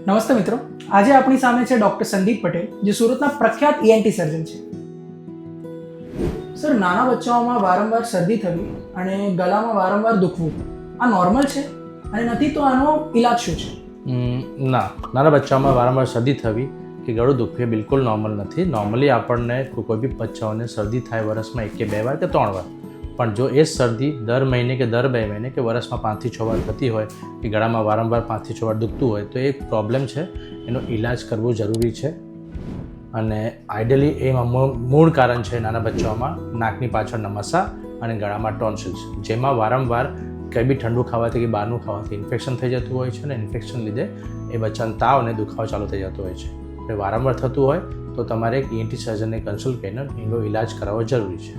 નમસ્તે મિત્રો, આજે આપણી સામે છે ડૉક્ટર સંદીપ પટેલ, જે સુરતના પ્રખ્યાત ENT સર્જન છે. સર, નાના બચ્ચાઓમાં વારંવાર શરદી થવી અને ગળામાં વારંવાર દુખવું આ નોર્મલ છે અને નથી તો આનો ઈલાજ શું છે? ના, નાના બચ્ચાઓમાં વારંવાર શરદી થવી કે ગળું દુખવું એ બિલકુલ નોર્મલ નથી. નોર્મલી આપણને કોઈ બી બચ્ચાઓને શરદી થાય વર્ષમાં 1 કે 2 વાર કે 3 વાર, પણ જો એ શરદી દર મહિને કે દર 2 મહિને કે વર્ષમાં 5 થી 6 વાર થતી હોય કે ગળામાં વારંવાર 5 થી 6 વાર દુખતું હોય તો એ એક પ્રોબ્લેમ છે. એનો ઈલાજ કરવો જરૂરી છે અને આઈડિયલી એમાં મૂળ કારણ છે નાના બચ્ચાઓમાં નાકની પાછળ નમસા અને ગળામાં ટોન્સિલ્સ, જેમાં વારંવાર કંઈ બી ઠંડુ ખાવાથી કે બહારનું ખાવાથી ઇન્ફેક્શન થઈ જતું હોય છે અને ઇન્ફેક્શન લીધે એ બચ્ચાને તાવ અને દુખાવો ચાલુ થઈ જતો હોય છે. એટલે વારંવાર થતું હોય તો તમારે એક ENT સર્જનને કન્સલ્ટ કરીને એનો ઈલાજ કરાવવો જરૂરી છે.